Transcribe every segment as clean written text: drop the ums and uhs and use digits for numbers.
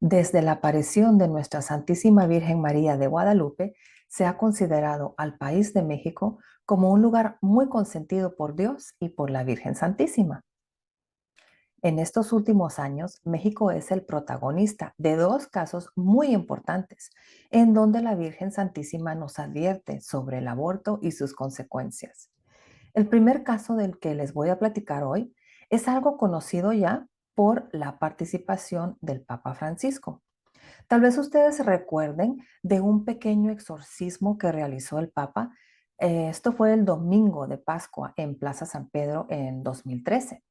Desde la aparición de nuestra Santísima Virgen María de Guadalupe, se ha considerado al país de México como un lugar muy consentido por Dios y por la Virgen Santísima. En estos últimos años, México es el protagonista de dos casos muy importantes, en donde la Virgen Santísima nos advierte sobre el aborto y sus consecuencias. El primer caso del que les voy a platicar hoy es algo conocido ya por la participación del Papa Francisco. Tal vez ustedes recuerden de un pequeño exorcismo que realizó el Papa. Esto fue el domingo de Pascua en Plaza San Pedro en 2013.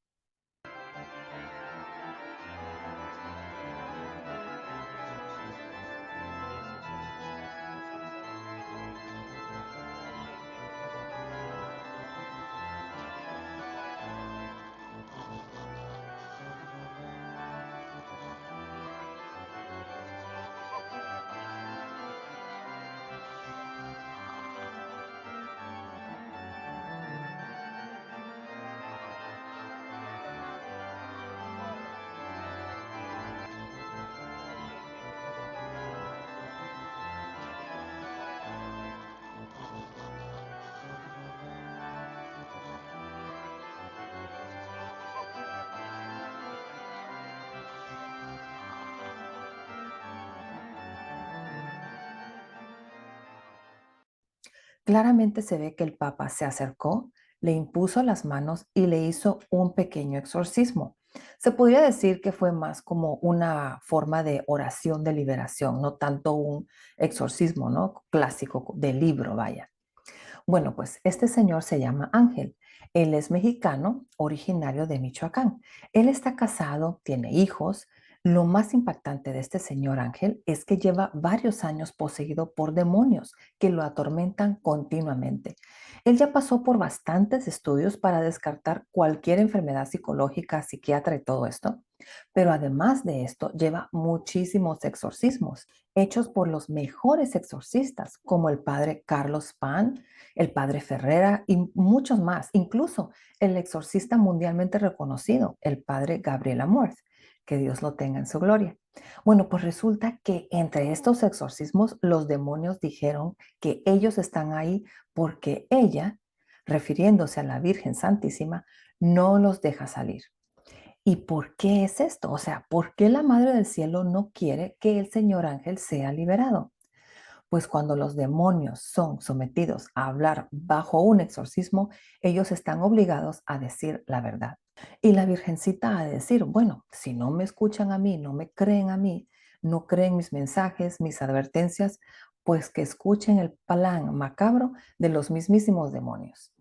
Claramente se ve que el Papa se acercó, le impuso las manos y le hizo un pequeño exorcismo. Se podría decir que fue más como una forma de oración de liberación, no tanto un exorcismo, ¿no? Clásico de libro, vaya. Bueno, pues este señor se llama Ángel. Él es mexicano, originario de Michoacán. Él está casado, tiene hijos. Lo más impactante de este señor Ángel es que lleva varios años poseído por demonios que lo atormentan continuamente. Él ya pasó por bastantes estudios para descartar cualquier enfermedad psicológica, psiquiatra y todo esto, pero además de esto lleva muchísimos exorcismos hechos por los mejores exorcistas, como el padre Carlos Pan, el padre Ferrera y muchos más, incluso el exorcista mundialmente reconocido, el padre Gabriel Amorth, que Dios lo tenga en su gloria. Bueno, pues resulta que entre estos exorcismos los demonios dijeron que ellos están ahí porque ella, refiriéndose a la Virgen Santísima, no los deja salir. ¿Y por qué es esto? O sea, ¿por qué la Madre del Cielo no quiere que el Señor Ángel sea liberado? Pues cuando los demonios son sometidos a hablar bajo un exorcismo, ellos están obligados a decir la verdad. Y la Virgencita a decir, bueno, si no me escuchan a mí, no me creen a mí, no creen mis mensajes, mis advertencias, pues que escuchen el plan macabro de los mismísimos demonios.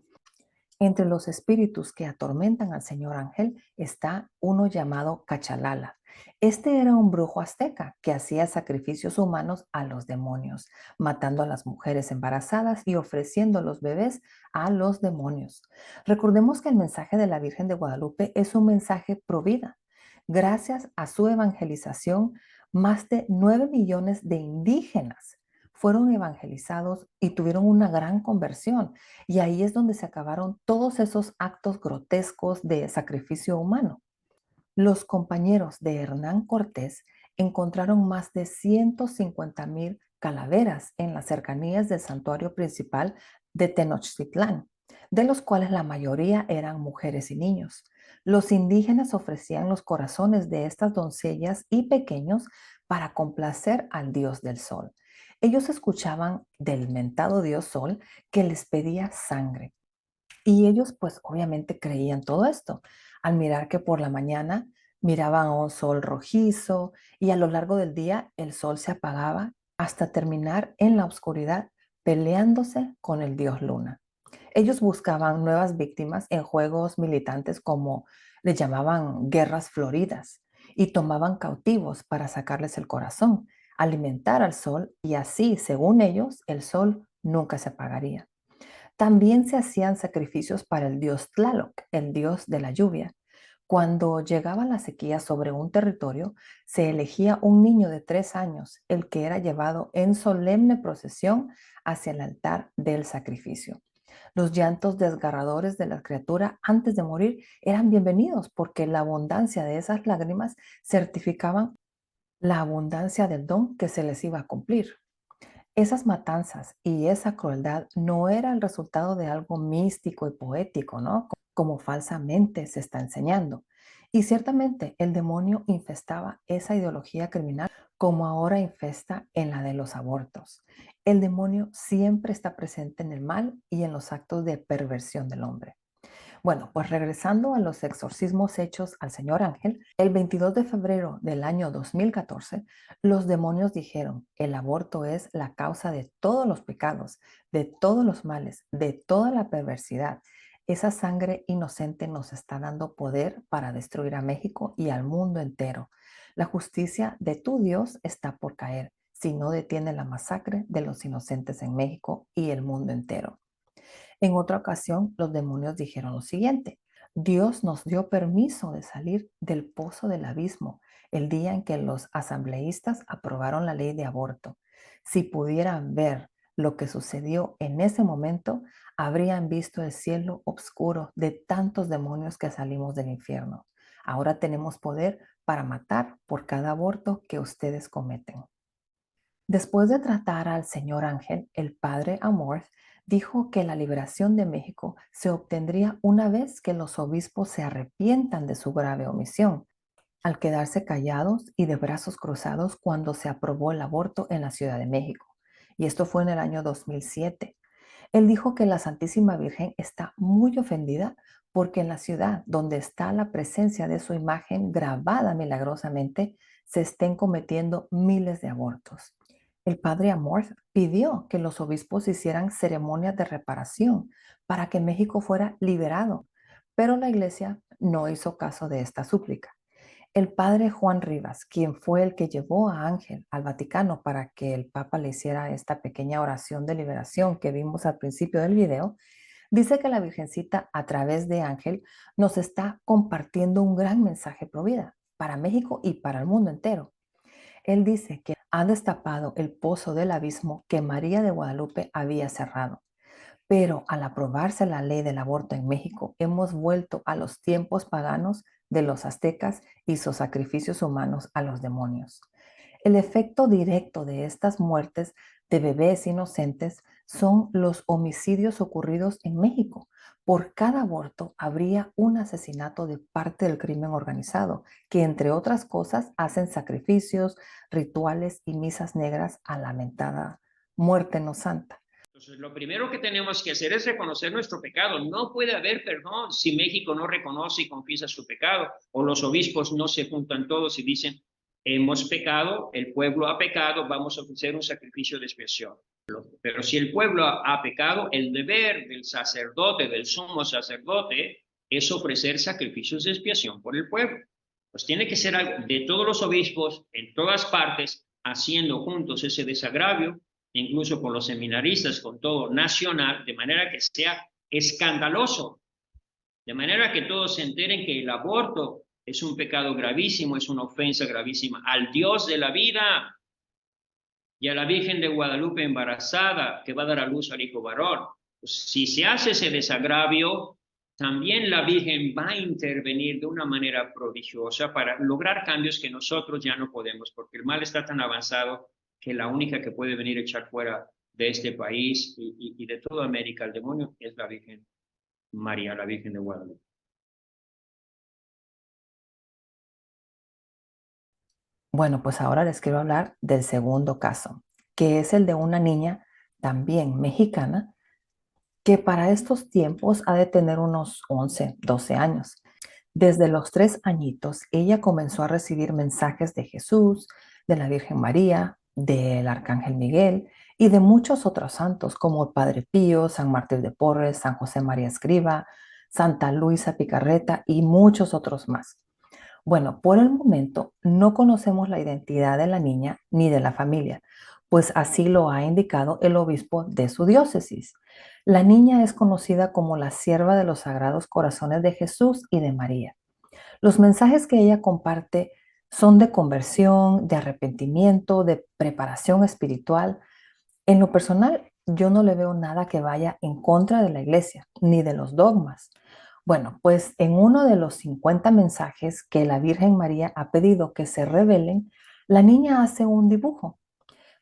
Entre los espíritus que atormentan al señor Ángel está uno llamado Cachalala. Este era un brujo azteca que hacía sacrificios humanos a los demonios, matando a las mujeres embarazadas y ofreciendo los bebés a los demonios. Recordemos que el mensaje de la Virgen de Guadalupe es un mensaje pro vida. Gracias a su evangelización, más de 9 millones de indígenas fueron evangelizados y tuvieron una gran conversión. Y ahí es donde se acabaron todos esos actos grotescos de sacrificio humano. Los compañeros de Hernán Cortés encontraron más de 150,000 calaveras en las cercanías del santuario principal de Tenochtitlán, de los cuales la mayoría eran mujeres y niños. Los indígenas ofrecían los corazones de estas doncellas y pequeños para complacer al dios del sol. Ellos escuchaban del mentado dios sol que les pedía sangre. Y ellos pues obviamente creían todo esto al mirar que por la mañana miraban a un sol rojizo y a lo largo del día el sol se apagaba hasta terminar en la oscuridad peleándose con el dios luna. Ellos buscaban nuevas víctimas en juegos militantes como le llamaban guerras floridas y tomaban cautivos para sacarles el corazón, alimentar al sol y así, según ellos, el sol nunca se apagaría. También se hacían sacrificios para el dios Tlaloc, el dios de la lluvia. Cuando llegaba la sequía sobre un territorio, se elegía un niño de 3 años, el que era llevado en solemne procesión hacia el altar del sacrificio. Los llantos desgarradores de la criatura antes de morir eran bienvenidos porque la abundancia de esas lágrimas certificaban la abundancia del don que se les iba a cumplir. Esas matanzas y esa crueldad no era el resultado de algo místico y poético, ¿no? Como falsamente se está enseñando. Y ciertamente el demonio infestaba esa ideología criminal como ahora infesta en la de los abortos. El demonio siempre está presente en el mal y en los actos de perversión del hombre. Bueno, pues regresando a los exorcismos hechos al señor Ángel, el 22 de febrero del año 2014, los demonios dijeron, el aborto es la causa de todos los pecados, de todos los males, de toda la perversidad. Esa sangre inocente nos está dando poder para destruir a México y al mundo entero. La justicia de tu Dios está por caer si no detiene la masacre de los inocentes en México y el mundo entero. En otra ocasión, los demonios dijeron lo siguiente: Dios nos dio permiso de salir del pozo del abismo el día en que los asambleístas aprobaron la ley de aborto. Si pudieran ver lo que sucedió en ese momento, habrían visto el cielo oscuro de tantos demonios que salimos del infierno. Ahora tenemos poder para matar por cada aborto que ustedes cometen. Después de tratar al señor Ángel, el padre Amorth dijo que la liberación de México se obtendría una vez que los obispos se arrepientan de su grave omisión, al quedarse callados y de brazos cruzados cuando se aprobó el aborto en la Ciudad de México. Y esto fue en el año 2007. Él dijo que la Santísima Virgen está muy ofendida porque en la ciudad donde está la presencia de su imagen grabada milagrosamente se estén cometiendo miles de abortos. El padre Amorth pidió que los obispos hicieran ceremonias de reparación para que México fuera liberado, pero la iglesia no hizo caso de esta súplica. El padre Juan Rivas, quien fue el que llevó a Ángel al Vaticano para que el Papa le hiciera esta pequeña oración de liberación que vimos al principio del video, dice que la Virgencita a través de Ángel nos está compartiendo un gran mensaje pro vida para México y para el mundo entero. Él dice que ha destapado el pozo del abismo que María de Guadalupe había cerrado. Pero al aprobarse la ley del aborto en México, hemos vuelto a los tiempos paganos de los aztecas y sus sacrificios humanos a los demonios. El efecto directo de estas muertes de bebés inocentes son los homicidios ocurridos en México. Por cada aborto habría un asesinato de parte del crimen organizado, que entre otras cosas hacen sacrificios, rituales y misas negras a la lamentada muerte no santa. Entonces, lo primero que tenemos que hacer es reconocer nuestro pecado. No puede haber perdón si México no reconoce y confiesa su pecado, o los obispos no se juntan todos y dicen, hemos pecado, el pueblo ha pecado, vamos a ofrecer un sacrificio de expiación. Pero si el pueblo ha pecado, el deber del sacerdote, del sumo sacerdote, es ofrecer sacrificios de expiación por el pueblo. Pues tiene que ser algo de todos los obispos, en todas partes, haciendo juntos ese desagravio, incluso con los seminaristas, con todo nacional, de manera que sea escandaloso, de manera que todos se enteren que el aborto es un pecado gravísimo, es una ofensa gravísima al Dios de la vida y a la Virgen de Guadalupe embarazada que va a dar a luz al hijo varón. Pues, si se hace ese desagravio, también la Virgen va a intervenir de una manera prodigiosa para lograr cambios que nosotros ya no podemos, porque el mal está tan avanzado que la única que puede venir a echar fuera de este país y de toda América al demonio es la Virgen María, la Virgen de Guadalupe. Bueno, pues ahora les quiero hablar del segundo caso, que es el de una niña también mexicana que para estos tiempos ha de tener unos 11, 12 años. Desde los 3 añitos, ella comenzó a recibir mensajes de Jesús, de la Virgen María, del Arcángel Miguel y de muchos otros santos como el Padre Pío, San Martín de Porres, San José María Escriba, Santa Luisa Picarreta y muchos otros más. Bueno, por el momento no conocemos la identidad de la niña ni de la familia, pues así lo ha indicado el obispo de su diócesis. La niña es conocida como la sierva de los Sagrados Corazones de Jesús y de María. Los mensajes que ella comparte son de conversión, de arrepentimiento, de preparación espiritual. En lo personal, yo no le veo nada que vaya en contra de la iglesia, ni de los dogmas. Bueno, pues en uno de los 50 mensajes que la Virgen María ha pedido que se revelen, La niña hace un dibujo.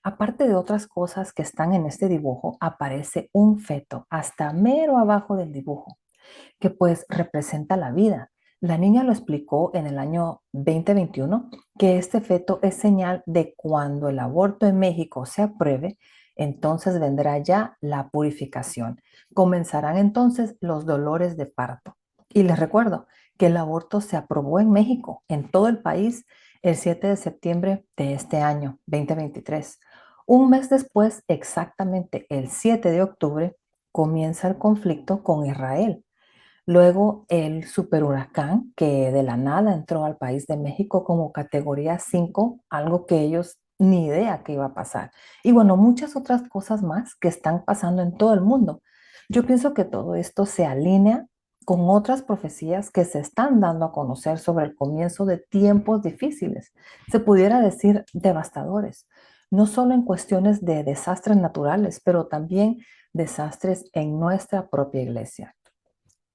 Aparte de otras cosas que están en este dibujo, aparece un feto hasta mero abajo del dibujo, que pues representa la vida. La niña lo explicó en el año 2021 que este feto es señal de cuando el aborto en México se apruebe, entonces vendrá ya la purificación. Comenzarán entonces los dolores de parto. Y les recuerdo que el aborto se aprobó en México, en todo el país, el 7 de septiembre de este año, 2023. Un mes después, exactamente el 7 de octubre, comienza el conflicto con Israel. Luego el superhuracán que de la nada entró al país de México como categoría 5, algo que ellos ni idea que iba a pasar. Y bueno, muchas otras cosas más que están pasando en todo el mundo. Yo pienso que todo esto se alinea con otras profecías que se están dando a conocer sobre el comienzo de tiempos difíciles, se pudiera decir devastadores, no solo en cuestiones de desastres naturales, pero también desastres en nuestra propia iglesia.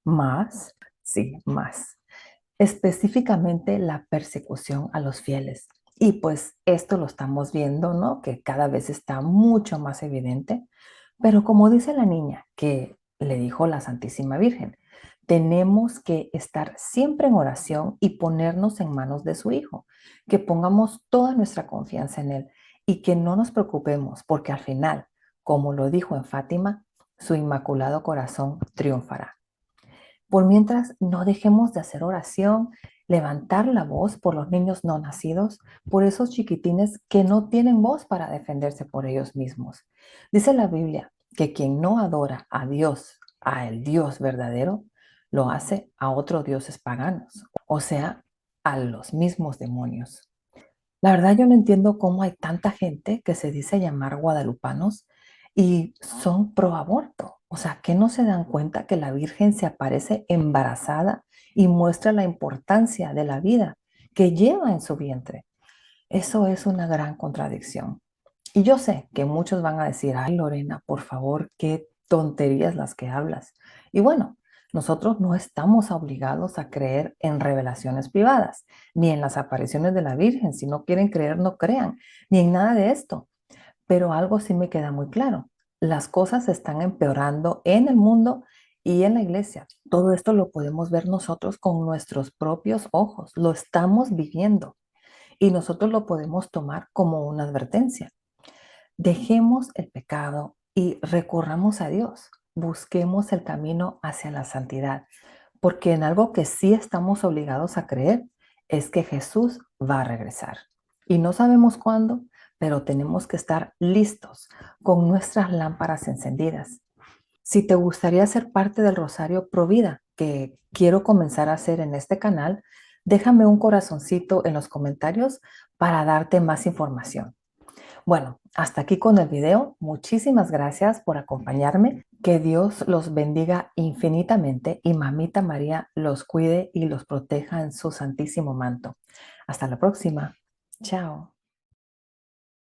Más, sí, más. Específicamente la persecución a los fieles. Y pues esto lo estamos viendo, ¿no? Que cada vez está mucho más evidente. Pero como dice la niña que le dijo la Santísima Virgen, tenemos que estar siempre en oración y ponernos en manos de su Hijo, que pongamos toda nuestra confianza en Él y que no nos preocupemos porque al final, como lo dijo en Fátima, su inmaculado corazón triunfará. Por mientras, no dejemos de hacer oración, levantar la voz por los niños no nacidos, por esos chiquitines que no tienen voz para defenderse por ellos mismos. Dice la Biblia que quien no adora a Dios, a el Dios verdadero, lo hace a otros dioses paganos, o sea, a los mismos demonios. La verdad yo no entiendo cómo hay tanta gente que se dice llamar guadalupanos y son pro aborto. O sea, que no se dan cuenta que la Virgen se aparece embarazada y muestra la importancia de la vida que lleva en su vientre. Eso es una gran contradicción. Y yo sé que muchos van a decir, ay Lorena, por favor, qué tonterías las que hablas. Y bueno, nosotros no estamos obligados a creer en revelaciones privadas, ni en las apariciones de la Virgen. Si no quieren creer, no crean, ni en nada de esto. Pero algo sí me queda muy claro. Las cosas se están empeorando en el mundo y en la iglesia. Todo esto lo podemos ver nosotros con nuestros propios ojos. Lo estamos viviendo y nosotros lo podemos tomar como una advertencia. Dejemos el pecado y recurramos a Dios. Busquemos el camino hacia la santidad, porque en algo que sí estamos obligados a creer es que Jesús va a regresar. Y no sabemos cuándo, pero tenemos que estar listos con nuestras lámparas encendidas. Si te gustaría ser parte del Rosario Provida, que quiero comenzar a hacer en este canal, déjame un corazoncito en los comentarios para darte más información. Bueno, hasta aquí con el video. Muchísimas gracias por acompañarme. Que Dios los bendiga infinitamente y Mamita María los cuide y los proteja en su santísimo manto. Hasta la próxima. Chao.